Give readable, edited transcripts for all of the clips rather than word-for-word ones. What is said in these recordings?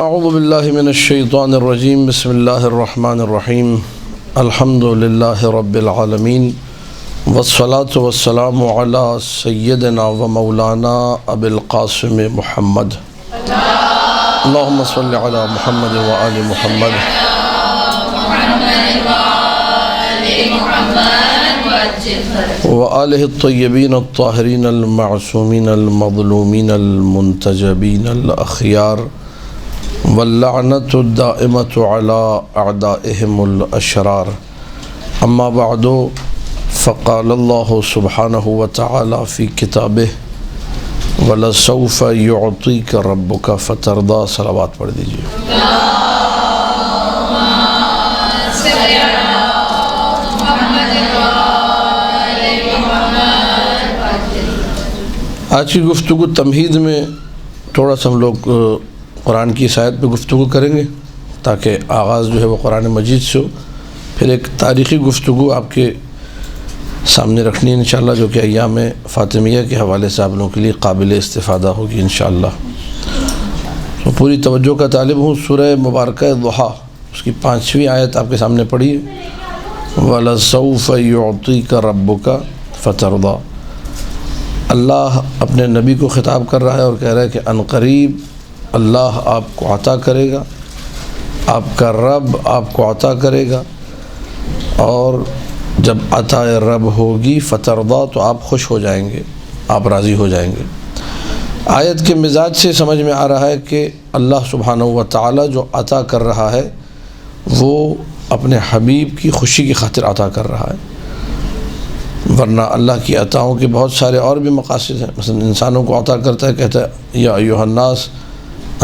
اعوذ باللہ من الشیطان الرجیم بسم اللہ الرحمن الرحیم الحمد للہ رب العالمین والصلاة والسلام علی سیدنا و مولانا ابی القاسم محمد اللہم صلی علی محمد و آل محمد وآلہ الطیبین الطاہرین المعصومین المظلومین المنتجبین الاخیار واللعنۃ الدائمۃ علی اعدائہم الاشرار اما بعد فقال اللہ سبحانہ وتعالی فی کتابہ وَلَسَوْفَ يُعْطِيكَ رَبُّكَ فَتَرْضَى. صلوات پڑھ دیجئے. آج کی گفتگو تمہید میں تھوڑا سا ہم لوگ قرآن کی آیت پہ گفتگو کریں گے تاکہ آغاز جو ہے وہ قرآن مجید سے ہو. پھر ایک تاریخی گفتگو آپ کے سامنے رکھنی ہے انشاءاللہ جو کہ ایام فاطمیہ کے حوالے سے آپ لوگوں کے لیے قابل استفادہ ہوگی انشاءاللہ. تو پوری توجہ کا طالب ہوں. سورہ مبارکہ ضحیٰ اس کی 5ویں آیت آپ کے سامنے پڑھی ہے. وَلَسَوْفَ يُعْطِيكَ رَبُّكَ فَتَرْضَى. اللہ اپنے نبی کو خطاب کر رہا ہے اور کہہ رہا ہے کہ عنقریب اللہ آپ کو عطا کرے گا، آپ کا رب آپ کو عطا کرے گا، اور جب عطا رب ہوگی فترضا تو آپ خوش ہو جائیں گے، آپ راضی ہو جائیں گے. آیت کے مزاج سے سمجھ میں آ رہا ہے کہ اللہ سبحانہ و تعالی جو عطا کر رہا ہے وہ اپنے حبیب کی خوشی کی خاطر عطا کر رہا ہے، ورنہ اللہ کی عطاؤں کے بہت سارے اور بھی مقاصد ہیں. مثلا انسانوں کو عطا کرتا ہے، کہتا ہے یا ایھا الناس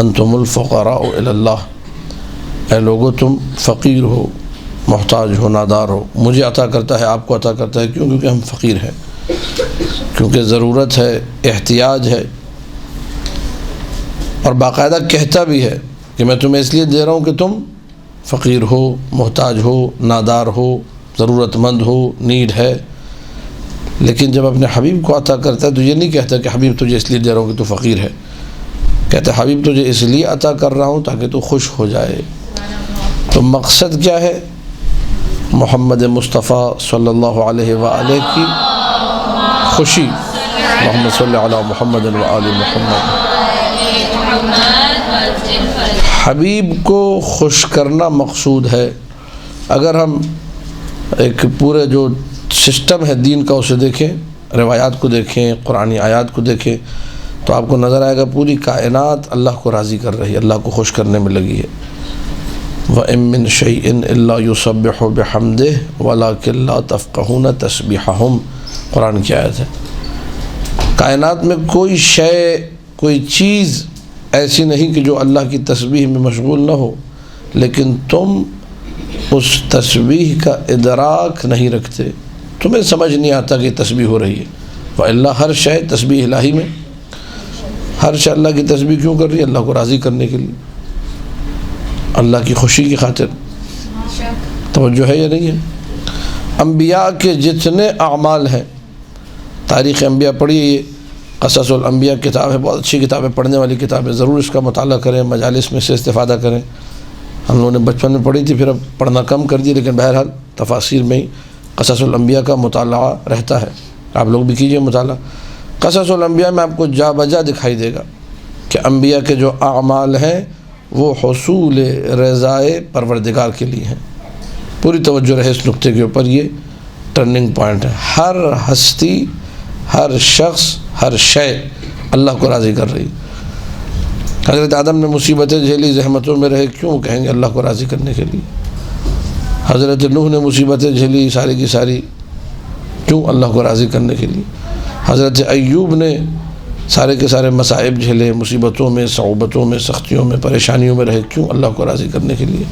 انتم الفقراء الی اللہ، اے لوگو تم فقیر ہو، محتاج ہو، نادار ہو. مجھے عطا کرتا ہے، آپ کو عطا کرتا ہے. کیوں؟ کیونکہ ہم فقیر ہیں، کیونکہ ضرورت ہے، احتیاج ہے، اور باقاعدہ کہتا بھی ہے کہ میں تمہیں اس لیے دے رہا ہوں کہ تم فقیر ہو، محتاج ہو، نادار ہو، ضرورت مند ہو، نیڈ ہے. لیکن جب اپنے حبیب کو عطا کرتا ہے تو یہ نہیں کہتا کہ حبیب تجھے اس لیے دے رہا ہوں کہ تو فقیر ہے. کہتا ہے حبیب تجھے اس لیے عطا کر رہا ہوں تاکہ تو خوش ہو جائے. تو مقصد کیا ہے؟ محمد مصطفیٰ صلی اللہ علیہ وآلہ کی خوشی. محمد صلی علی محمد و آل محمد. حبیب کو خوش کرنا مقصود ہے. اگر ہم ایک پورے جو سسٹم ہے دین کا اسے دیکھیں، روایات کو دیکھیں، قرآنی آیات کو دیکھیں، تو آپ کو نظر آئے گا پوری کائنات اللہ کو راضی کر رہی ہے، اللہ کو خوش کرنے میں لگی ہے. وَإِن مِّن شَيْءٍ إِلَّا يُسَبِّحُ بِحَمْدِهِ وَلَكِن لَّا تَفْقَهُونَ تَسْبِيحَهُمْ. قرآن کی آیت ہے. کائنات میں کوئی شے، کوئی چیز ایسی نہیں کہ جو اللہ کی تسبیح میں مشغول نہ ہو، لیکن تم اس تسبیح کا ادراک نہیں رکھتے، تمہیں سمجھ نہیں آتا کہ تسبیح ہو رہی ہے. وَإِلَّا ہر شے تسبیح الہی میں، ہر شے اللہ کی تسبیح کیوں کر رہی ہے؟ اللہ کو راضی کرنے کے لیے، اللہ کی خوشی کی خاطر. توجہ ہے یا نہیں ہے؟ انبیاء کے جتنے اعمال ہیں، تاریخ انبیاء پڑھیے، یہ قصص الانبیاء کتاب ہے، بہت اچھی کتاب ہے، پڑھنے والی کتاب ہے. ضرور اس کا مطالعہ کریں، مجالس میں سے استفادہ کریں. ہم لوگوں نے بچپن میں پڑھی تھی، پھر اب پڑھنا کم کر دی، لیکن بہرحال تفاسیر میں ہی قصص الانبیاء کا مطالعہ رہتا ہے. آپ لوگ بھی کیجئے مطالعہ. قصص الانبیاء میں آپ کو جا بجا دکھائی دے گا کہ انبیاء کے جو اعمال ہیں وہ حصول رضائے پروردگار کے لیے ہیں. پوری توجہ رہے اس نقطے کے اوپر، یہ ٹرننگ پوائنٹ ہے. ہر ہستی، ہر شخص، ہر شے اللہ کو راضی کر رہی. حضرت آدم نے مصیبتیں جھیلی، زحمتوں میں رہے، کیوں؟ کہیں گے اللہ کو راضی کرنے کے لیے. حضرت نوح نے مصیبتیں جھیلی ساری کی ساری، کیوں؟ اللہ کو راضی کرنے کے لیے. حضرت ایوب نے سارے کے سارے مصائب جھیلے، مصیبتوں میں، صعوبتوں میں، سختیوں میں، پریشانیوں میں رہے، کیوں؟ اللہ کو راضی کرنے کے لیے.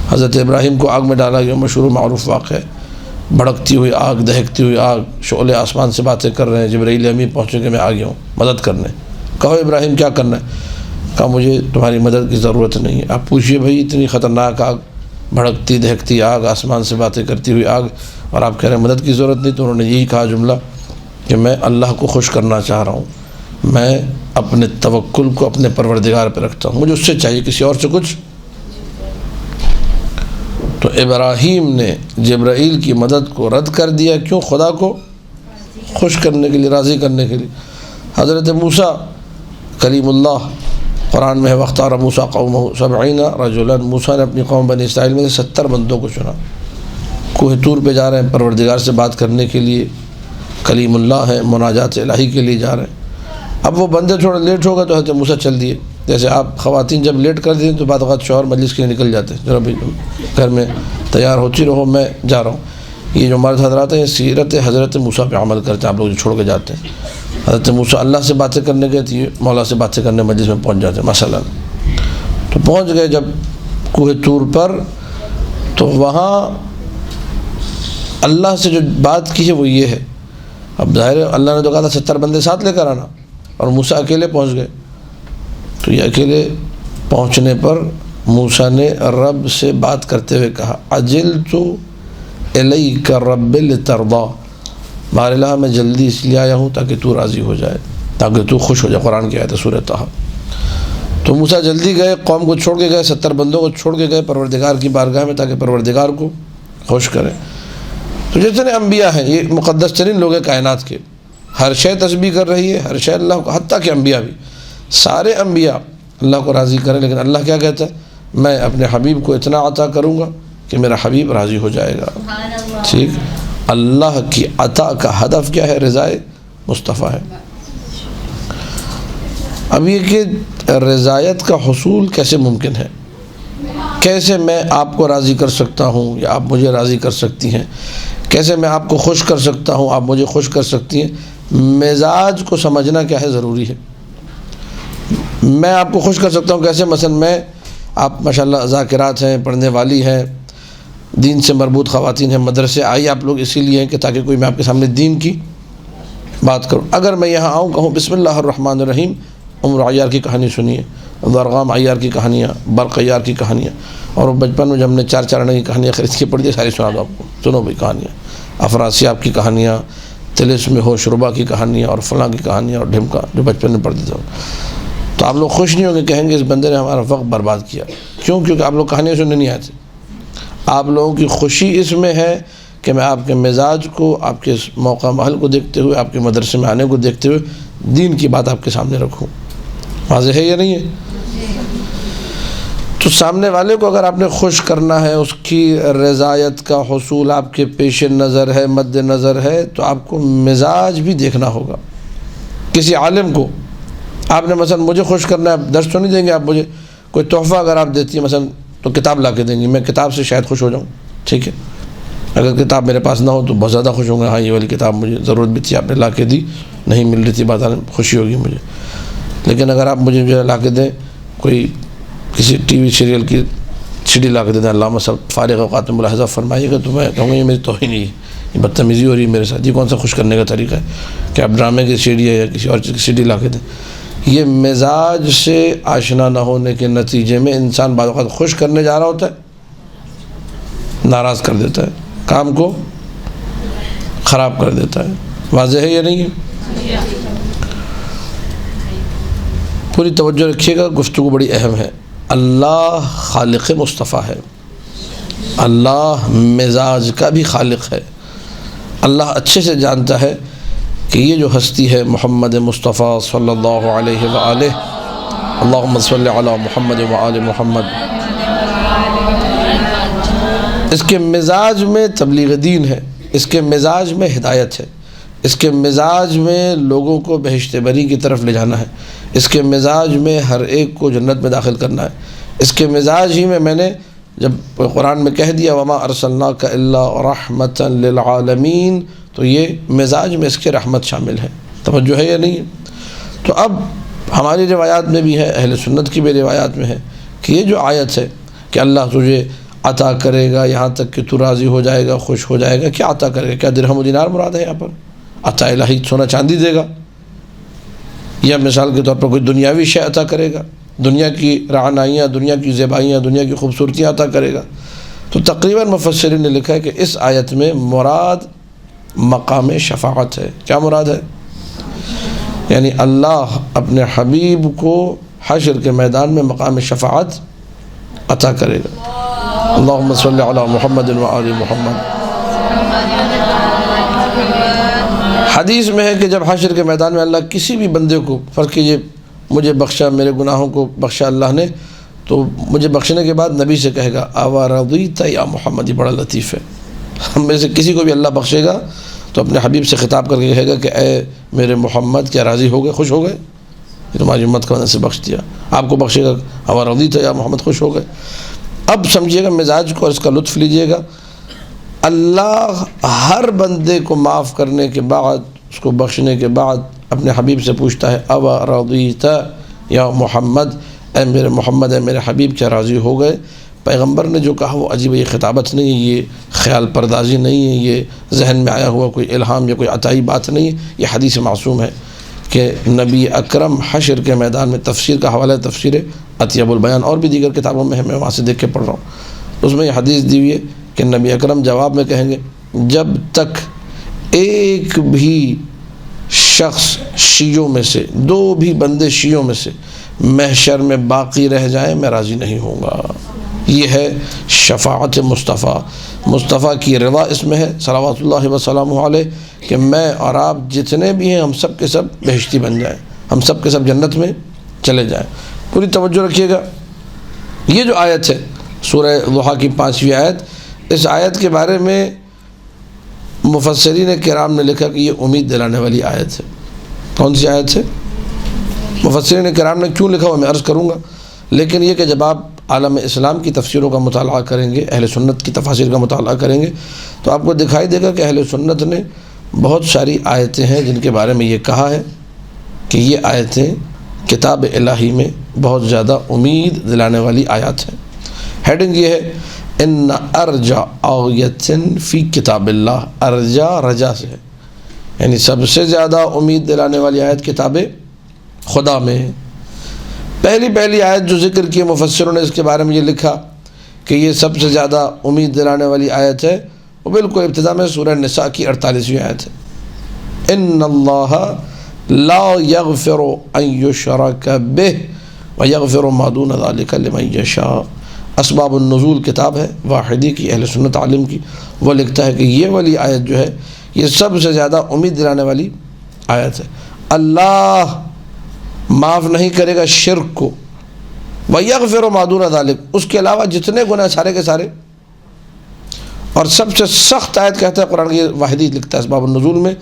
حضرت ابراہیم کو آگ میں ڈالا گیا، مشہور معروف واقعہ ہے. بھڑکتی ہوئی آگ، دہکتی ہوئی آگ، شعلے آسمان سے باتیں کر رہے ہیں. جبرائیل امین پہنچے کہ میں آ گیا ہوں مدد کرنے. کہو ابراہیم کیا کرنا ہے؟ کہا مجھے تمہاری مدد کی ضرورت نہیں ہے. آپ پوچھئے بھائی اتنی خطرناک آگ، بھڑکتی دہکتی آگ، آسمان سے باتیں کرتی ہوئی آگ، اور آپ کہہ رہے ہیں مدد کی ضرورت نہیں. تو انہوں نے یہی کہا جملہ کہ میں اللہ کو خوش کرنا چاہ رہا ہوں، میں اپنے توکل کو اپنے پروردگار پہ رکھتا ہوں، مجھے اس سے چاہیے، کسی اور سے کچھ۔ تو ابراہیم نے جبرائیل کی مدد کو رد کر دیا، کیوں؟ خدا کو خوش کرنے کے لیے، راضی کرنے کے لیے۔ حضرت موسیٰ کلیم اللہ، قرآن میں ہے وَاخْتَارَ مُوسَىٰ قَوْمَهُ 70 رَجُلًا، موسیٰ نے اپنی قوم بنی اسرائیل میں 70 بندوں کو چنا۔ کوہ طور پہ جا رہے ہیں پروردگار سے بات کرنے کے لیے، کلیم اللہ ہیں، مناجات الہی کے لیے جا رہے ہیں۔ اب وہ بندے تھوڑا لیٹ ہوگا تو حضرت موسیٰ چل دیے، جیسے آپ خواتین جب لیٹ کر دیں تو بعد اوقات شوہر مجلس کے لیے نکل جاتے ہیں، ذرا بھائی گھر میں تیار ہوتی رہو، میں جا رہا ہوں۔ یہ جو مرد حضرات ہیں یہ سیرت حضرت موسیٰ پہ عمل کرتے ہیں، آپ لوگ جو چھوڑ کے جاتے ہیں۔ حضرت موسیٰ اللہ سے باتیں کرنے گئے تھے، مولا سے باتیں کرنے مجلس میں پہنچ جاتے ہیں مثلا۔ تو پہنچ گئے جب کوہ طور پر، تو وہاں اللہ سے جو بات کی ہے وہ یہ ہے، اب ظاہر ہے اللہ نے تو کہا تھا 70 بندے ساتھ لے کر آنا، اور موسیٰ اکیلے پہنچ گئے۔ تو یہ اکیلے پہنچنے پر موسیٰ نے رب سے بات کرتے ہوئے کہا عجلت الیک رب لترضی، بہر الہ میں جلدی اس لیے آیا ہوں تاکہ تو راضی ہو جائے، تاکہ تو خوش ہو جائے۔ قرآن کی آیت ہے سورہ طٰہٰ۔ تو موسیٰ جلدی گئے، قوم کو چھوڑ کے گئے، 70 بندوں کو چھوڑ کے گئے پروردگار کی بارگاہ میں تاکہ پروردگار کو خوش کریں۔ تو جتنے انبیاء ہیں یہ مقدس ترین لوگ ہیں کائنات کے، ہر شے تسبیح کر رہی ہے، ہر شے اللہ کو، حتیٰ کہ انبیاء بھی، سارے انبیاء اللہ کو راضی کریں، لیکن اللہ کیا کہتا ہے؟ میں اپنے حبیب کو اتنا عطا کروں گا کہ میرا حبیب راضی ہو جائے گا۔ ٹھیک، اللہ کی عطا کا ہدف کیا ہے؟ رضائے مصطفیٰ ہے۔ اب یہ کہ رضایت کا حصول کیسے ممکن ہے، کیسے میں آپ کو راضی کر سکتا ہوں یا آپ مجھے راضی کر سکتی ہیں، کیسے میں آپ کو خوش کر سکتا ہوں، آپ مجھے خوش کر سکتی ہیں؟ مزاج کو سمجھنا کیا ہے ضروری ہے۔ میں آپ کو خوش کر سکتا ہوں کیسے؟ مثلا میں، آپ ماشاءاللہ ذاکرات ہیں، پڑھنے والی ہیں، دین سے مربوط خواتین ہیں، مدرسے آئی آپ لوگ اسی لیے ہیں کہ تاکہ کوئی میں آپ کے سامنے دین کی بات کروں۔ اگر میں یہاں آؤں کہوں بسم اللہ الرحمن الرحیم، عیار کی کہانی سنیے، ضرغام عیار کی کہانیاں، برق عیار کی کہانیاں، اور بچپن میں جب ہم نے 4 آنے کی کہانیاں خرید کے پڑھ دی، ساری سنا دو آپ کو، سنو بھائی کہانیاں، افراسیاب کی کہانیاں، طلسم ہو شربا کی کہانیاں، اور فلاں کی کہانیاں، اور ڈھمکا جو بچپن میں پڑھتے تھے۔ تو آپ لوگ خوش نہیں ہوں گے، کہیں گے اس بندے نے ہمارا وقت برباد کیا۔ کیوں؟ کیونکہ آپ لوگ کہانیاں سننے نہیں آئے تھے۔ آپ لوگوں کی خوشی اس میں ہے کہ میں آپ کے مزاج کو، آپ کے موقع محل کو دیکھتے ہوئے، آپ کے مدرسے میں آنے کو دیکھتے ہوئے دین کی بات آپ کے سامنے رکھوں۔ واضح ہے یا نہیں ہے؟ تو سامنے والے کو اگر آپ نے خوش کرنا ہے، اس کی رضایت کا حصول آپ کے پیش نظر ہے، مد نظر ہے، تو آپ کو مزاج بھی دیکھنا ہوگا۔ کسی عالم کو آپ نے مثلا مجھے خوش کرنا ہے، آپ درس تو نہیں دیں گے، آپ مجھے کوئی تحفہ اگر آپ دیتی ہیں مثلا تو کتاب لا کے دیں گی، میں کتاب سے شاید خوش ہو جاؤں، ٹھیک ہے۔ اگر کتاب میرے پاس نہ ہو تو بہت زیادہ خوش ہوں گا، ہاں یہ والی کتاب مجھے ضرورت بھی تھی، آپ نے لا کے دی، نہیں مل رہی تھی بات، خوشی ہوگی مجھے۔ لیکن اگر آپ مجھے جو لا کے دیں، کوئی کسی ٹی وی سیریل کی CD لا کے دے دیں، علامہ صاحب فارغ اوقات میں ملاحظہ فرمائیے گا، تو میں کہوں گا یہ میری توہین ہی ہے، یہ بدتمیزی ہو رہی ہے میرے ساتھ، یہ کون سا خوش کرنے کا طریقہ ہے کہ آپ ڈرامے کی CD ہے یا کسی اور چیز کی CD لا کے دیں۔ یہ مزاج سے آشنا نہ ہونے کے نتیجے میں انسان بعض اوقات خوش کرنے جا رہا ہوتا ہے، ناراض کر دیتا ہے، کام کو خراب کر دیتا ہے۔ واضح ہے یا نہیں ہے؟ پوری توجہ رکھیے گا، گفتگو بڑی اہم ہے۔ اللہ خالق مصطفیٰ ہے، اللہ مزاج کا بھی خالق ہے۔ اللہ اچھے سے جانتا ہے کہ یہ جو ہستی ہے محمد مصطفیٰ صلی اللہ علیہ وآلہ، اللہم صلی علی محمد وآل محمد، اس کے مزاج میں تبلیغ دین ہے، اس کے مزاج میں ہدایت ہے، اس کے مزاج میں لوگوں کو بہشت بری کی طرف لے جانا ہے، اس کے مزاج میں ہر ایک کو جنت میں داخل کرنا ہے، اس کے مزاج ہی میں نے جب قرآن میں کہہ دیا وما ارسلناک الا رحمتا للعالمین، تو یہ مزاج میں اس کے رحمت شامل ہے۔ توجہ ہے یا نہیں ہے؟ تو اب ہماری روایات میں بھی ہے، اہل سنت کی بھی روایات میں ہے کہ یہ جو آیت ہے کہ اللہ تجھے عطا کرے گا یہاں تک کہ تو راضی ہو جائے گا، خوش ہو جائے گا، کیا عطا کرے گا؟ کیا درہم و دینار مراد ہے یہاں پر؟ عطا الہی سونا چاندی دے گا، یا مثال کے طور پر کوئی دنیاوی شے عطا کرے گا، دنیا کی رعنائیاں، دنیا کی زیبائیاں، دنیا کی خوبصورتیاں عطا کرے گا؟ تو تقریباً مفسرین نے لکھا ہے کہ اس آیت میں مراد مقام شفاعت ہے۔ کیا مراد ہے؟ یعنی اللہ اپنے حبیب کو حشر کے میدان میں مقام شفاعت عطا کرے گا۔ اللہم صلی علی محمد و آل محمد۔ حدیث میں ہے کہ جب حشر کے میدان میں اللہ کسی بھی بندے کو، فرض کیجئے مجھے بخشا، میرے گناہوں کو بخشا اللہ نے، تو مجھے بخشنے کے بعد نبی سے کہے گا اَوَ رَضِيتَ یا محمد، یہ بڑا لطیف ہے۔ ہم میں سے کسی کو بھی اللہ بخشے گا تو اپنے حبیب سے خطاب کر کے کہے گا کہ اے میرے محمد، کیا راضی ہو گئے، خوش ہو گئے؟ یہ تمہاری امت کا وجہ سے بخش دیا۔ آپ کو بخشے گا اَوَ رَضِيتَ یا محمد، خوش ہو گئے۔ اب سمجھیے گا مزاج کو اور اس کا لطف لیجئے گا۔ اللہ ہر بندے کو معاف کرنے کے بعد، اس کو بخشنے کے بعد اپنے حبیب سے پوچھتا ہے اَوَ رَضِيتَ یا محمد، اے میرے محمد، اے میرے حبیب، کیا راضی ہو گئے؟ پیغمبر نے جو کہا وہ عجیب، یہ خطابت نہیں ہے، یہ خیال پردازی نہیں ہے، یہ ذہن میں آیا ہوا کوئی الہام یا کوئی عطائی بات نہیں ہے، یہ حدیث معصوم ہے کہ نبی اکرم حشر کے میدان میں، تفسیر کا حوالہ تفسیر اطیب البیان اور بھی دیگر کتابوں میں ہے، میں وہاں سے دیکھ کے پڑھ رہا ہوں، اس میں یہ حدیث دی ہوئی ہے کہ نبی اکرم جواب میں کہیں گے جب تک ایک بھی شخص شیعوں میں سے، دو بھی بندے شیعوں میں سے محشر میں باقی رہ جائیں میں راضی نہیں ہوں گا۔ یہ ہے شفاعت مصطفیٰ۔ مصطفیٰ کی رضا اس میں ہے صلوات اللہ وسلامہ علیہ کہ میں اور آپ جتنے بھی ہیں ہم سب کے سب بہشتی بن جائیں، ہم سب کے سب جنت میں چلے جائیں۔ پوری توجہ رکھیے گا۔ یہ جو آیت ہے سورہ ضحیٰ کی 5ویں آیت، اس آیت کے بارے میں مفسرین کرام نے لکھا کہ یہ امید دلانے والی آیت ہے۔ کون سی آیت ہے؟ مفسرین کرام نے کیوں لکھا وہ میں عرض کروں گا، لیکن یہ کہ جب آپ عالم اسلام کی تفسیروں کا مطالعہ کریں گے، اہل سنت کی تفاسیر کا مطالعہ کریں گے، تو آپ کو دکھائی دے گا کہ اہل سنت نے بہت ساری آیتیں ہیں جن کے بارے میں یہ کہا ہے کہ یہ آیتیں کتاب الہی میں بہت زیادہ امید دلانے والی آیات ہیں۔ ہیڈنگ یہ ہے ان ارجا آیت فی کتاب اللہ، ارجا رجا سے ہے، یعنی سب سے زیادہ امید دلانے والی آیت کتاب خدا میں ہے۔ پہلی آیت جو ذکر کی مفسروں نے اس کے بارے میں یہ لکھا کہ یہ سب سے زیادہ امید دلانے والی آیت ہے، وہ بالکل ابتدا میں سورہ نساء کی 48ویں آیت ہے۔ ان اللہ لا یغفر ان یشرک بہ ویغفر ما دون ذلک لمن یشاء۔ اسباب النزول کتاب ہے واحدی کی، اہل سنت عالم کی، وہ لکھتا ہے کہ یہ والی آیت جو ہے یہ سب سے زیادہ امید دلانے والی آیت ہے۔ اللہ معاف نہیں کرے گا شرک کو، وَيَغْفِرُ مَا دُونَ ذَلِكَ، اس کے علاوہ جتنے گناہ سارے کے سارے، اور سب سے سخت آیت کہتا ہے قرآن کی واحدی لکھتا ہے اسباب النزول میں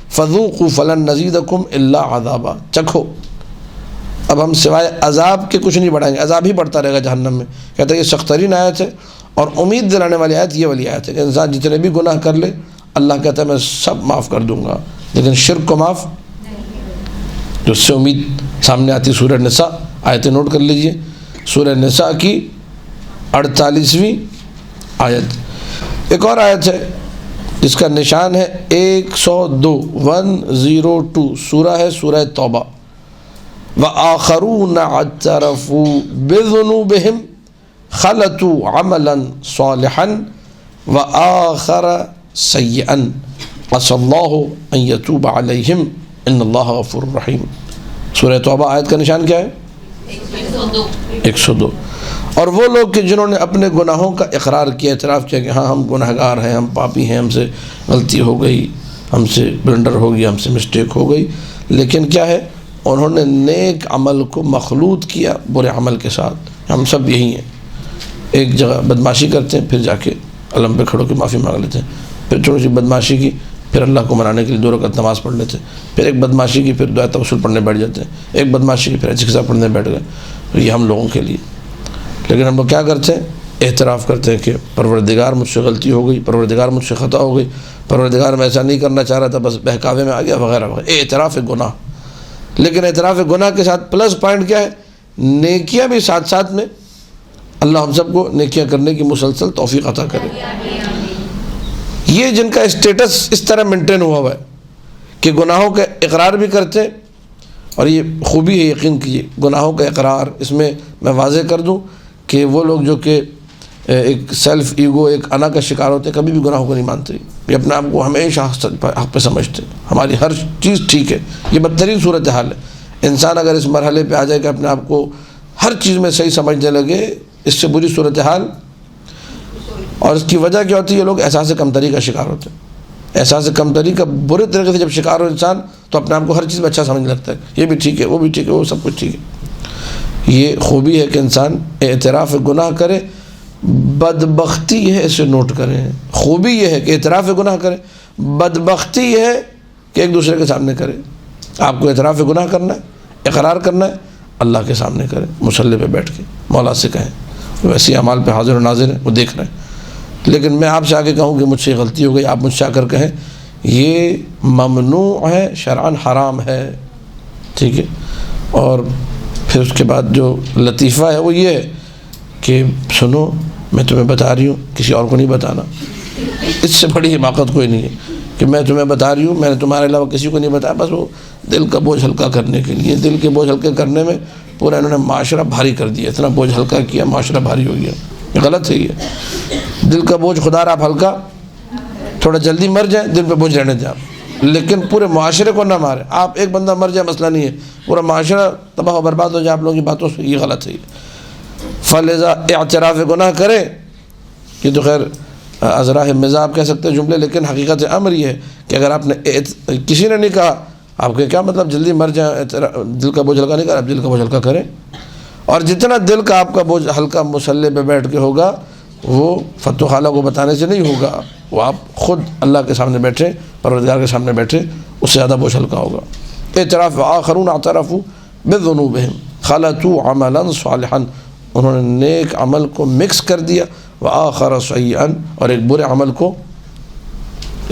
فَذُوقُوا فَلَن نَّزِيدَكُمْ إِلَّا عَذَابًا، چکھو اب ہم سوائے عذاب کے کچھ نہیں بڑھائیں گے، عذاب ہی بڑھتا رہے گا جہنم میں۔ کہتا ہے یہ سخت ترین آیت ہے، اور امید دلانے والی آیت یہ والی آیت ہے کہ انسان جتنے بھی گناہ کر لے اللہ کہتا ہے میں سب معاف کر دوں گا، لیکن شرک کو معاف، جو اس سے امید سامنے آتی سورہ نساء، آیتیں نوٹ کر لیجئے، سورہ نساء کی 48ویں آیت۔ ایک اور آیت ہے جس کا نشان ہے 102، 102 سورہ ہے سورہ توبہ۔ وَآخَرُونَ اعْتَرَفُوا بِذُنُوبِهِمْ خَلَطُوا عَمَلًا صَالِحًا وَآخَرَ سَيِّئًا عَسَى اللَّهُ أَن يَتُوبَ عَلَيْهِمْ إِنَّ اللَّهَ غَفُورٌ رَحِيمٌ۔ سورہ توبہ آیت کا نشان کیا ہے؟ 102۔ اور وہ لوگ کہ جنہوں نے اپنے گناہوں کا اقرار کیا، اعتراف کیا کہ ہاں ہم گناہگار ہیں، ہم پاپی ہیں، ہم سے غلطی ہو گئی، ہم سے بلنڈر ہو گئی، ہم سے مسٹیک ہو گئی، لیکن کیا ہے انہوں نے نیک عمل کو مخلوط کیا برے عمل کے ساتھ۔ ہم سب یہی ہیں، ایک جگہ بدمعاشی کرتے ہیں، پھر جا کے علم پہ کھڑو کے معافی مانگ لیتے ہیں، پھر تھوڑی سی بدمعاشی کی، پھر اللہ کو منانے کے لیے 2 رکعت نماز پڑھ لیتے ہیں، پھر ایک بدمعاشی کی، پھر دعائے توسل پڑھنے بیٹھ جاتے ہیں، ایک بدمعاشی کی، پھر اچھا پڑھنے بیٹھ گئے۔ تو یہ ہم لوگوں کے لیے، لیکن ہم لوگ کیا کرتے ہیں؟ اعتراف کرتے ہیں کہ پروردگار مجھ سے غلطی ہو گئی، پروردگار مجھ سے خطا ہو گئی، پروردگار میں ایسا نہیں کرنا چاہ رہا تھا، بس بہکاوے میں آ گیا، وغیرہ وغیرہ۔ اعتراف گناہ، لیکن اعتراف گناہ کے ساتھ پلس پوائنٹ کیا ہے؟ نیکیاں بھی ساتھ ساتھ میں، اللہ ہم سب کو نیکیاں کرنے کی مسلسل توفیق عطا کرے۔ یہ جن کا اسٹیٹس اس طرح مینٹین ہوا ہے کہ گناہوں کا اقرار بھی کرتے ہیں، اور یہ خوبی ہے یقین کیجیے گناہوں کا اقرار، اس میں میں واضح کر دوں کہ وہ لوگ جو کہ ایک سیلف ایگو، ایک انا کا شکار ہوتے ہیں، کبھی بھی گناہوں کو نہیں مانتے۔ کہ اپنے آپ کو ہمیشہ حق پہ سمجھتے، ہماری ہر چیز ٹھیک ہے. یہ بدترین صورتحال ہے. انسان اگر اس مرحلے پہ آ جائے کہ اپنے آپ کو ہر چیز میں صحیح سمجھنے لگے، اس سے بری صورتحال. اور اس کی وجہ کیا ہوتی ہے؟ یہ لوگ احساس کمتری کا شکار ہوتے ہیں. احساس کمتری کا برے طریقے سے جب شکار ہو انسان تو اپنے آپ کو ہر چیز میں اچھا سمجھنے لگتا ہے، یہ بھی ٹھیک ہے، وہ بھی ٹھیک ہے، وہ سب کچھ ٹھیک ہے. یہ خوبی ہے کہ انسان اعتراف گناہ کرے. بدبختی یہ ہے، اسے نوٹ کریں. خوبی یہ ہے کہ اعتراف گناہ کرے، بدبختی یہ ہے کہ ایک دوسرے کے سامنے کرے. آپ کو اعتراف گناہ کرنا ہے، اقرار کرنا ہے، اللہ کے سامنے کریں، مصلی پہ بیٹھ کے مولا سے کہیں. ویسے اعمال پہ حاضر و ناظر ہیں، وہ دیکھ رہے ہیں. لیکن میں آپ سے آگے کہوں کہ مجھ سے غلطی ہو گئی، آپ مجھ سے آ کر کہیں یہ ممنوع ہے، شرعاً حرام ہے. ٹھیک ہے. اور پھر اس کے بعد جو لطیفہ ہے وہ یہ ہے کہ سنو میں تمہیں بتا رہی ہوں، کسی اور کو نہیں بتانا. اس سے بڑی حماقت کوئی نہیں ہے کہ میں تمہیں بتا رہی ہوں، میں نے تمہارے علاوہ کسی کو نہیں بتایا، بس وہ دل کا بوجھ ہلکا کرنے کے لیے. دل کے بوجھ ہلکے کرنے میں پورا انہوں نے معاشرہ بھاری کر دیا، اتنا بوجھ ہلکا کیا معاشرہ بھاری ہو گیا. یہ غلط ہے. یہ دل کا بوجھ خدا را آپ ہلکا، تھوڑا جلدی مر جائیں، دل پہ بوجھ رہنے دیں آپ، لیکن پورے معاشرے کو نہ مارے. آپ ایک بندہ مر جائے مسئلہ نہیں ہے، پورا معاشرہ تباہ و برباد ہو جائے آپ لوگوں کی باتوں سے. یہ غلط ہے. فلذا اعتراف گناہ کرے. یہ تو خیر ازراہ مزاح آپ کہہ سکتے ہیں جملے، لیکن حقیقت امر یہ ہے کہ اگر آپ نے کسی نے نہیں کہا، آپ کے کیا مطلب جلدی مر جائیں، دل کا بوجھ ہلکا نہیں کرا، آپ دل کا بوجھ ہلکا کریں. اور جتنا دل کا آپ کا بوجھ ہلکا مصلی پہ بیٹھ کے ہوگا، وہ فتو خالہ کو بتانے سے نہیں ہوگا، وہ آپ خود اللہ کے سامنے بیٹھے، پروردگار کے سامنے بیٹھے، اس سے زیادہ بوجھ ہلکا ہوگا. اعتراف آخرون اعترفوا بذنوبہم خلطوا عملا صالحا، انہوں نے نیک عمل کو مکس کر دیا، وآخر سیئا، اور ایک برے عمل کو.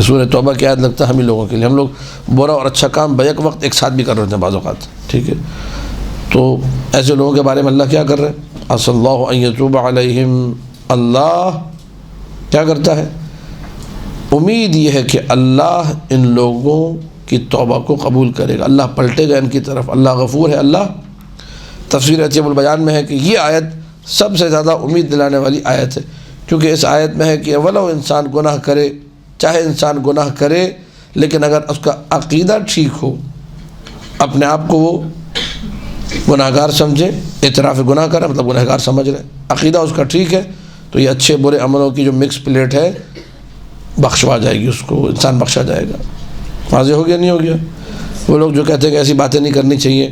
سورہ توبہ کی آیت لگتا ہے ہم ہی لوگوں کے لیے. ہم لوگ برا اور اچھا کام بیک وقت ایک ساتھ بھی کر رہے ہیں بعض اوقات. ٹھیک ہے. تو ایسے لوگوں کے بارے میں اللہ کیا کر رہے ہیں؟ عسى اللہ ان یتوب علیہم. اللہ کیا کرتا ہے؟ امید یہ ہے کہ اللہ ان لوگوں کی توبہ کو قبول کرے گا، اللہ پلٹے گا ان کی طرف. اللہ غفور ہے. اللہ تفسیر عجیب البیان میں ہے کہ یہ آیت سب سے زیادہ امید دلانے والی آیت ہے، کیونکہ اس آیت میں ہے کہ ولو انسان گناہ کرے، چاہے انسان گناہ کرے، لیکن اگر اس کا عقیدہ ٹھیک ہو، اپنے آپ کو وہ گناہ گار سمجھے، اعتراف گناہ کرے مطلب گناہ گار سمجھ رہے، عقیدہ اس کا ٹھیک ہے، تو یہ اچھے برے عملوں کی جو مکس پلیٹ ہے بخشوا جائے گی، اس کو انسان بخشا جائے گا. واضح ہو گیا نہیں ہو گیا؟ وہ لوگ جو کہتے ہیں کہ ایسی باتیں نہیں کرنی چاہیے،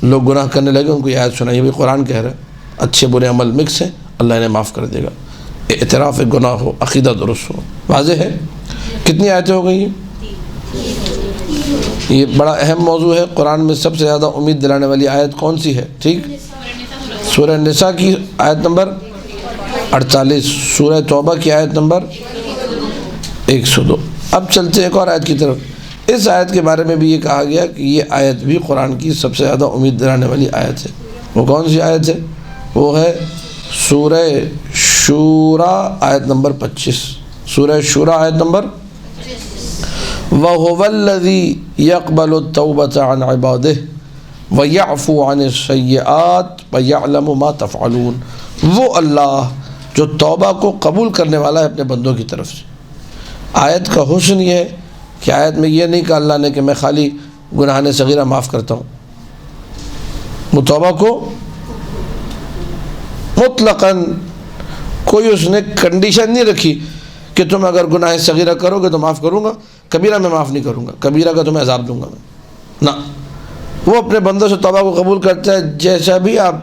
لوگ گناہ کرنے لگے، ان کو یہ آیت سنائیے، بھی قرآن کہہ رہا ہے اچھے برے عمل مکس ہیں، اللہ انہیں معاف کر دے گا. اعتراف گناہ ہو، عقیدہ درست ہو. واضح ہے؟ کتنی آیتیں ہو گئی؟ یہ بڑا اہم موضوع ہے. قرآن میں سب سے زیادہ امید دلانے والی آیت کون سی ہے؟ ٹھیک، سورہ نساء کی آیت نمبر 48، سورہ توبہ کی آیت نمبر 102. اب چلتے ایک اور آیت کی طرف. اس آیت کے بارے میں بھی یہ کہا گیا کہ یہ آیت بھی قرآن کی سب سے زیادہ امید دلانے والی آیت ہے. وہ کون سی آیت ہے؟ وہ ہے سورہ شورى آیت نمبر 25. سورہ شورى آیت نمبر وَهُوَ الَّذِي يَقْبَلُ التَّوْبَةَ عَنْ عِبَادِهِ وَيَعْفُو عَنِ السَّيِّئَاتِ وَيَعْلَمُ مَا تَفْعَلُونَ. وہ اللہ جو توبہ کو قبول کرنے والا ہے اپنے بندوں کی طرف سے. آیت کا حسن یہ ہے کہ آیت میں یہ نہیں کہا اللہ نے کہ میں خالی گناہ صغیرہ معاف کرتا ہوں. وہ توبہ کو مطلقاً کوئی اس نے کنڈیشن نہیں رکھی کہ تم اگر گناہ صغیرہ کرو گے تو معاف کروں گا، کبیرہ میں معاف نہیں کروں گا، کبیرہ کا تمہیں عذاب دوں گا میں. نہ، وہ اپنے بندوں سے توبہ کو قبول کرتا ہے جیسا بھی آپ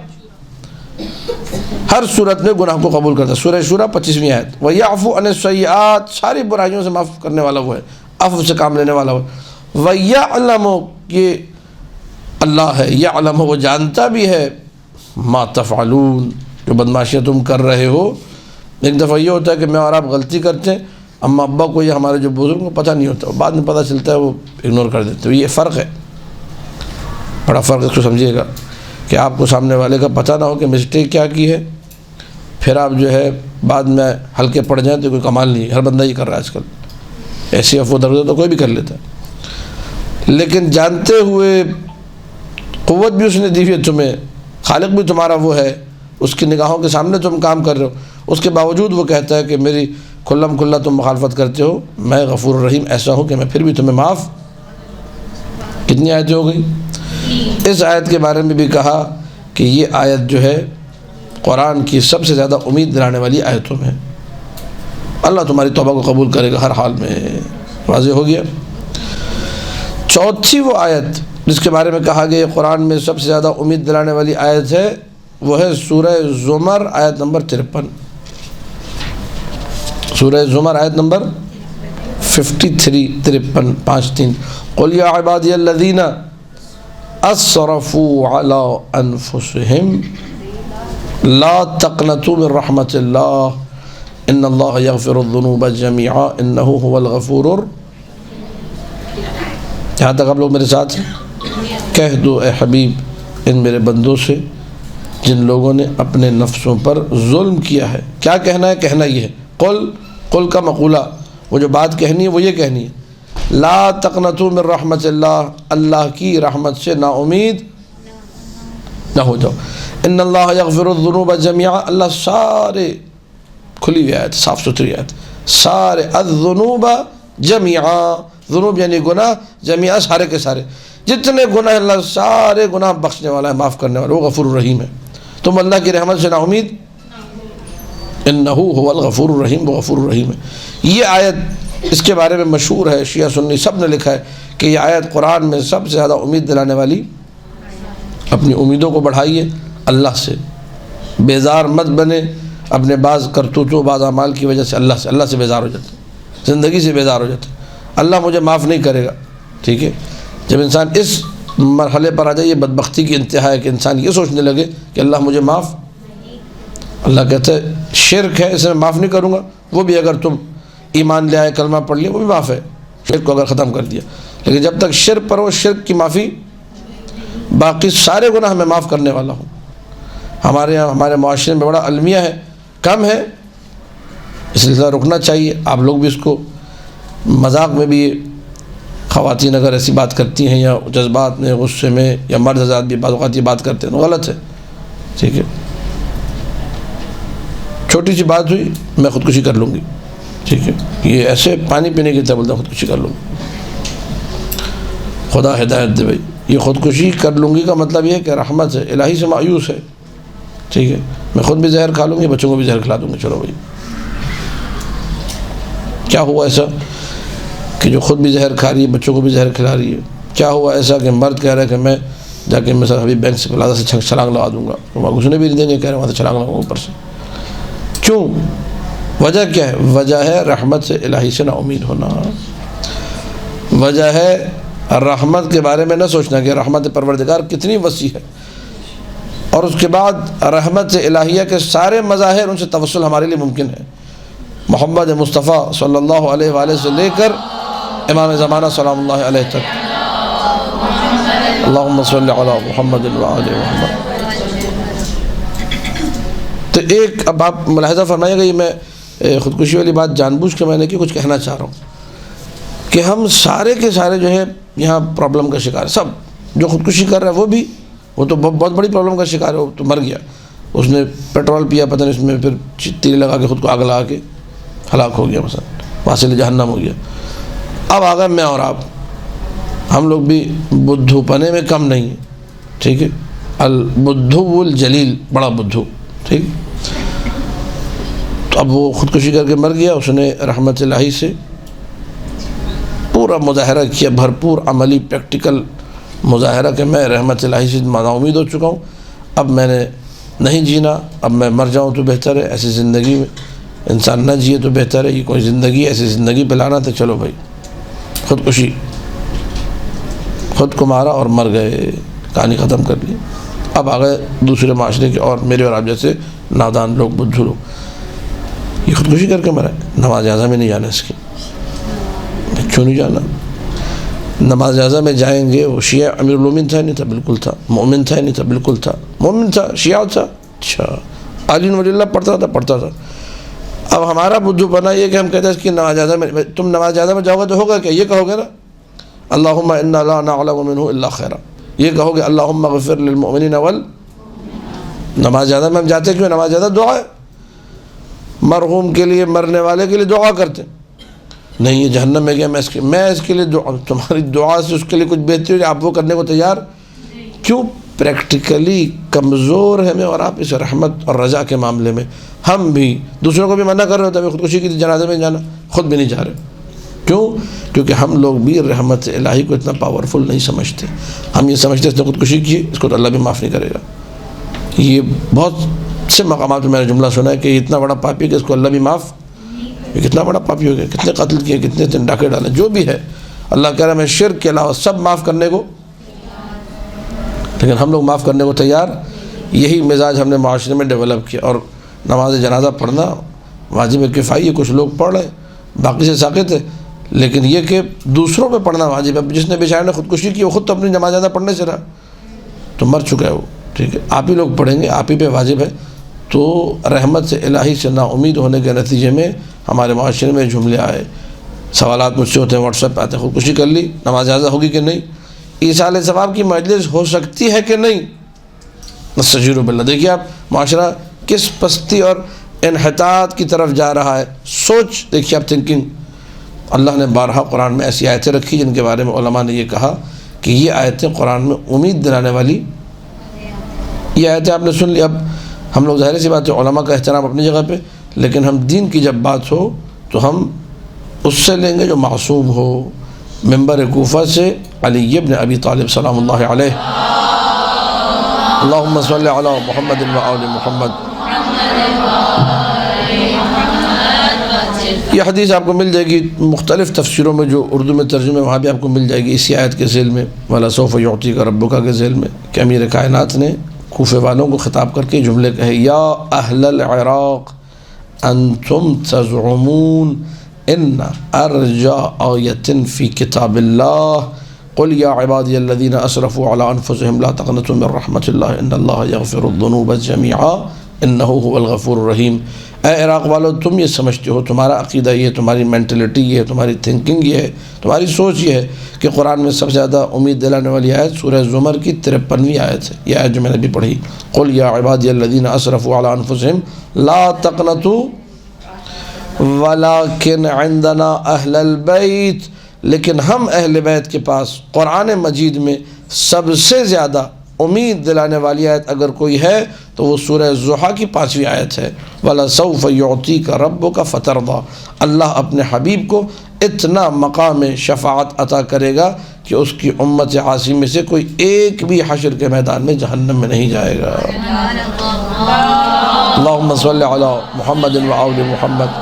ہر صورت میں گناہ کو قبول کرتا ہے. سورہ شورى 25ویں آیت. وَيَعْفُو عَنِ السَّيِّئَاتِ، ساری برائیوں سے معاف کرنے والا وہ ہے، عفو سے کام لینے والا وہ. وَيَعْلَمُ، یہ اللہ ہے، يَعْلَمُ وہ جانتا بھی ہے، مَا تَفْعَلُونَ جو بدماشیاں تم کر رہے ہو. ایک دفعہ یہ ہوتا ہے کہ میں اور آپ غلطی کرتے ہیں، اما ابا کو یا ہمارے جو بزرگوں کو پتہ نہیں ہوتا، بعد میں پتہ چلتا ہے وہ اگنور کر دیتے ہیں. یہ فرق ہے، بڑا فرق، اس کو سمجھیے گا کہ آپ کو سامنے والے کا پتہ نہ ہو کہ مسٹیک کیا کی ہے، پھر آپ جو ہے بعد میں ہلکے پڑ جائیں تو کوئی کمال نہیں ہے. ہر بندہ یہ کر رہا ہے آج کل، ایسی افو درگزر تو کوئی بھی کر لیتا ہے. لیکن جانتے ہوئے قوت بھی اس نے دی ہے تمہیں، خالق بھی تمہارا وہ ہے، اس کی نگاہوں کے سامنے تم کام کر رہے ہو، اس کے باوجود وہ کہتا ہے کہ میری کھلم کھلا تم مخالفت کرتے ہو، میں غفور الرحیم ایسا ہوں کہ میں پھر بھی تمہیں معاف. کتنی آیتیں ہو گئی؟ اس آیت کے بارے میں بھی کہا کہ یہ آیت جو ہے قرآن کی سب سے زیادہ امید دلانے والی آیتوں میں. اللہ تمہاری توبہ کو قبول کرے گا ہر حال میں. واضح ہو گیا. چوتھی وہ آیت جس کے بارے میں کہا گیا قرآن میں سب سے زیادہ امید دلانے والی آیت ہے، وہ ہے سورہ زمر آیت نمبر 53. سورہ زمر آیت نمبر 53 53. قل یا عبادی الذین اسرفوا علی انفسهم لا تقنطوا من رحمت اللہ ان اللہ یغفر الذنوب جميعا انہ هو الغفور. یہاں تک آپ لوگ میرے ساتھ ہیں؟ کہہ دو اے حبیب ان میرے بندوں سے جن لوگوں نے اپنے نفسوں پر ظلم کیا ہے. کیا کہنا ہے؟ کہنا یہ ہے قل کا مقولہ، وہ جو بات کہنی ہے وہ یہ کہنی ہے، لا تقنطوا من رحمت اللہ، اللہ کی رحمت سے نا امید نہ ہو جاؤ. ان اللہ یغفر الذنوب جميعا، اللہ سارے، کھلی ہوئی آیت، صاف ستھری آیت، سارے الذنوب جميعا، ذنوب یعنی گناہ، جميعا سارے کے سارے، جتنے گناہ اللہ سارے گناہ بخشنے والا ہے، معاف کرنے والا، وہ غفور الرحیم ہے. تم اللہ کی رحمت سے نا امید، انہ هو الغفور الرحیم، وہ غفور الرحیم ہے. یہ آیت اس کے بارے میں مشہور ہے، شیعہ سنی سب نے لکھا ہے کہ یہ آیت قرآن میں سب سے زیادہ امید دلانے والی. اپنی امیدوں کو بڑھائیے اللہ سے، بیزار مت بنے اپنے بعض کرتوتوں بعض اعمال کی وجہ سے. اللہ سے بیزار ہو جاتے، زندگی سے بیزار ہو جاتے، اللہ مجھے معاف نہیں کرے گا. ٹھیک ہے، جب انسان اس مرحلے پر آ جائے، یہ بدبختی کی انتہا ہے کہ انسان یہ سوچنے لگے کہ اللہ مجھے معاف، اللہ کہتا ہے شرک ہے اسے میں معاف نہیں کروں گا، وہ بھی اگر تم ایمان لے آئے کلمہ پڑھ لیا وہ بھی معاف ہے، شرک کو اگر ختم کر دیا. لیکن جب تک شرک پر ہو، شرک کی معافی، باقی سارے گناہ میں معاف کرنے والا ہوں. ہمارے یہاں ہمارے معاشرے میں بڑا المیہ ہے، کم ہے، اس لیے رکنا چاہیے. آپ لوگ بھی اس کو مذاق میں بھی، خواتین اگر ایسی بات کرتی ہیں یا جذبات میں غصے میں، یا مرد حضرات بھی بعض اوقات یہ بات کرتے ہیں تو غلط ہے. ٹھیک ہے، چھوٹی سی بات ہوئی میں خودکشی کر لوں گی، ٹھیک ہے، یہ ایسے پانی پینے کی طرح بولتا خودکشی کر لوں گی. خدا ہدایت دے بھائی. یہ خودکشی کر لوں گی کا مطلب یہ ہے کہ رحمت ہے، الہی سے مایوس ہے. ٹھیک ہے، میں خود بھی زہر کھا لوں گی، بچوں کو بھی زہر کھلا دوں گی. چلو بھائی، کیا ہوا ایسا کہ جو خود بھی زہر کھا رہی ہے، بچوں کو بھی زہر کھلا رہی ہے؟ کیا ہوا ایسا کہ مرد کہہ رہا ہے کہ میں جا کے مثلا ابھی بینک سے پلازا سے چھلانگ لگا دوں گا، وہاں گھسنے بھی نہیں دیں گے، کہہ رہے وہاں سے چھلانگ لگاؤں اوپر سے. کیوں؟ وجہ کیا ہے؟ وجہ ہے رحمت سے الہی سے نا امید ہونا. وجہ ہے رحمت کے بارے میں نہ سوچنا کہ رحمت پروردگار کتنی وسیع ہے، اور اس کے بعد رحمت الہیہ کے سارے مظاہر، ان سے توسل ہمارے لیے ممکن ہے. محمد مصطفیٰ صلی اللہ علیہ وآلہ سے لے کر امام زمانہ سلام اللہ علیہ تک. اللہم صلی علی محمد وآل محمد. تو ایک اب آپ ملاحظہ فرمائیے گا، یہ میں خودکشی والی بات جان بوجھ کے میں نے کچھ کہنا چاہ رہا ہوں کہ ہم سارے کے سارے جو ہے یہاں پرابلم کا شکار. سب جو خودکشی کر رہا ہے وہ تو بہت بڑی پرابلم کا شکار ہے. وہ تو مر گیا، اس نے پیٹرول پیا پتہ نہیں، اس میں پھر تیل لگا کے خود کو آگ لگا کے ہلاک ہو گیا، مثلا واصل جہنم ہو گیا. اب آ گئے میں اور آپ، ہم لوگ بھی بدھو پنے میں کم نہیں ہیں. ٹھیک ہے، البدھو الجلیل، بڑا بدھو. ٹھیک، تو اب وہ خودکشی کر کے مر گیا. اس نے رحمت الہی سے پورا مظاہرہ کیا، بھرپور عملی پریکٹیکل مظاہرہ کہ میں رحمت الہی سے نا امید ہو چکا ہوں، اب میں نے نہیں جینا، اب میں مر جاؤں تو بہتر ہے. ایسی زندگی میں انسان نہ جیے تو بہتر ہے. یہ کوئی زندگی ایسی زندگی پہ لانا تھا. چلو بھائی، خودکشی، خود کو مارا اور مر گئے، کہانی ختم کر لی. اب آ گئے دوسرے معاشرے کے اور میرے اور آپ جیسے نادان لوگ، بدھو لوگ، یہ خودکشی کر کے مرا ہے. نماز جنازہ میں نہیں جانا اس کی. کیوں نہیں جانا؟ نماز جنازہ میں جائیں گے. وہ شیعہ امیر المومنین تھا نہیں تھا؟ بالکل تھا. مومن تھا نہیں تھا؟ بالکل تھا. مومن تھا، شیعہ تھا. اچھا، علی ولی اللہ پڑھتا تھا. اب ہمارا بدھو پنا یہ کہ ہم کہتے ہیں اس کی نماز جنازہ میں، تم نماز جنازہ میں جاؤ گے تو ہوگا کہ یہ کہو گے نا اللہم انا لا نعلم منہ الا خیرا، یہ کہو گے اللہم اغفر للمؤمنین نماز جنازہ میں ہم جاتے کیوں؟ نماز جنازہ دعا ہے. مرحوم کے لیے، مرنے والے کے لیے دعا کرتے ہیں، نہیں یہ جہنم میں گیا، میں اس کے لیے تمہاری دعا سے اس کے لیے کچھ بہتری ہو، آپ وہ کرنے کو تیار کیوں؟ پریکٹیکلی کمزور ہیں میں اور آپ اس رحمت اور رضا کے معاملے میں. ہم بھی دوسروں کو بھی منع کر رہے ہوتے ہیں، خودکشی کی جنازے میں جانا، خود بھی نہیں جا رہے. کیوں؟ کیونکہ ہم لوگ بھی رحمت الہی کو اتنا پاورفل نہیں سمجھتے. ہم یہ سمجھتے اس نے خودکشی کی، اس کو تو اللہ بھی معاف نہیں کرے گا. یہ بہت سے مقامات پہ میں نے جملہ سنا ہے کہ یہ اتنا بڑا پاپی کہ اس کو اللہ بھی معاف، یہ کتنا بڑا پاپی ہو گیا، کتنے قتل کیے، کتنے ڈاکے ڈالے، جو بھی ہے اللہ کہہ رہا ہے میں شرک کے علاوہ سب معاف کرنے کو، لیکن ہم لوگ معاف کرنے کو تیار. یہی مزاج ہم نے معاشرے میں ڈیولپ کیا. اور نماز جنازہ پڑھنا واجب کفائی ہے، کچھ لوگ پڑھ رہے ہیں، باقی سے ساقط ہے. لیکن یہ کہ دوسروں پہ پڑھنا واجب ہے. جس نے بیچارے نے خودکشی کی وہ خود تو اپنی نماز جنازہ پڑھنے سے رہا، تو مر چکا ہے وہ، ٹھیک ہے، آپ ہی لوگ پڑھیں گے، آپ ہی پہ واجب ہے. تو رحمت سے الہی سے نا امید ہونے کے نتیجے میں ہمارے معاشرے میں جملے آئے، سوالات مجھ سے ہوتے ہیں، واٹس ایپ پہ آتے ہیں، خودکشی کر لی، نماز جنازہ ہوگی کہ نہیں، ایصال ثواب کی مجلس ہو سکتی ہے کہ نہیں، نستجیر باللہ. دیکھیے آپ معاشرہ کس پستی اور انحطاط کی طرف جا رہا ہے. سوچ دیکھیے آپ، تھنکنگ. اللہ نے بارہا قرآن میں ایسی آیتیں رکھی جن کے بارے میں علماء نے یہ کہا کہ یہ آیتیں قرآن میں امید دلانے والی یہ آیتیں آپ نے سن لی. اب ہم لوگ ظاہر سی بات ہے علماء کا احترام اپنی جگہ پہ، لیکن ہم دین کی جب بات ہو تو ہم اس سے لیں گے جو معصوم ہو. منبر کوفہ سے علی بن ابی طالب سلام اللہ علیہ، اللہم صلی علی محمد و آل محمد. یہ حدیث آپ کو مل جائے گی مختلف تفسیروں میں، جو اردو میں ترجمے وہاں بھی آپ کو مل جائے گی اسی آیت کے ذیل میں، وَلَسَوْفَ يُعْطِيكَ رَبُّكَ کے ذیل میں، کہ امیر کائنات نے کوفے والوں کو خطاب کر کے جملے کہے، یا اہل العراق انتم تزعمون ان ارجا آیت فی کتاب اللہ قل یا عبادی الذین اسرفوا علی انفسهم لا تقنطوا من رحمت اللہ ان اللہ یغفر الذنوب جميعا انہ هو الغفور الرحیم. اے عراق والو، تم یہ سمجھتے ہو، تمہارا عقیدہ یہ، تمہاری مینٹلٹی یہ، تمہاری تھنکنگ یہ ہے، تمہاری سوچ یہ ہے کہ قرآن میں سب سے زیادہ امید دلانے والی آیت سورہ زمر کی 53ویں آیت ہے. یہ آیت جو میں نے بھی پڑھی، قل یا عبادی الذین اسرفوا علی انفسهم لا تقنطوا ولیکن عندنا اہل البیت، لیکن ہم اہل بیت کے پاس قرآن مجید میں سب سے زیادہ امید دلانے والی آیت اگر کوئی ہے تو وہ سورہ ضحیٰ کی 5ویں آیت ہے، وَلَسَوْفَ يُعْطِيكَ رَبُّكَ فَتَرْضَىٰ. اللہ اپنے حبیب کو اتنا مقام شفاعت عطا کرے گا کہ اس کی امت عاصی میں سے کوئی ایک بھی حشر کے میدان میں جہنم میں نہیں جائے گا. اللہم صلی علی محمد و آل محمد.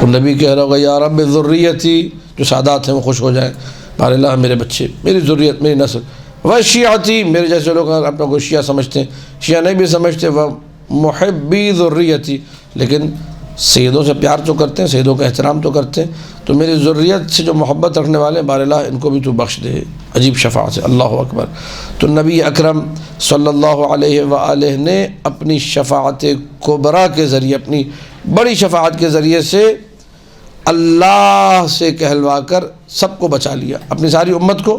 نبی کہہ رہا ہوگا یا رب ذریتی، جو سادات ہیں وہ خوش ہو جائیں، بار اللہ میرے بچے، میری ذریت، میری نسل، و شیعتی، میرے جیسے لوگ اپنا کو شیعہ سمجھتے ہیں، شیعہ نہیں بھی سمجھتے، و محبی ذریتی، لیکن سیدوں سے پیار تو کرتے ہیں، سیدوں کا احترام تو کرتے ہیں، تو میری ذریت سے جو محبت رکھنے والے بار اللہ ان کو بھی تو بخش دے. عجیب شفاعت ہے، اللہ اکبر. تو نبی اکرم صلی اللہ علیہ وآلہ نے اپنی شفاعت کبریٰ کے ذریعے، اپنی بڑی شفاعت کے ذریعے سے اللہ سے کہلوا کر سب کو بچا لیا، اپنی ساری امت کو.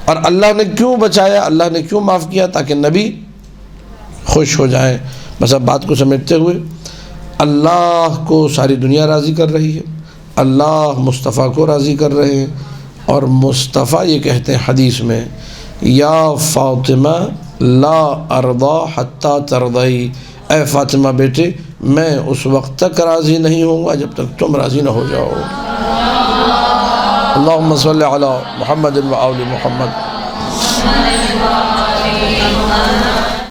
اور اللہ نے کیوں بچایا، اللہ نے کیوں معاف کیا؟ تاکہ نبی خوش ہو جائیں. بس اب بات کو سمیٹتے ہوئے، اللہ کو ساری دنیا راضی کر رہی ہے، اللہ مصطفیٰ کو راضی کر رہے ہیں، اور مصطفیٰ یہ کہتے ہیں حدیث میں، یا فاطمہ لا ارضا حتی ترضی، اے فاطمہ بیٹے میں اس وقت تک راضی نہیں ہوں گا جب تک تم راضی نہ ہو جاؤ. اللہم صلی علی محمد و آل محمد.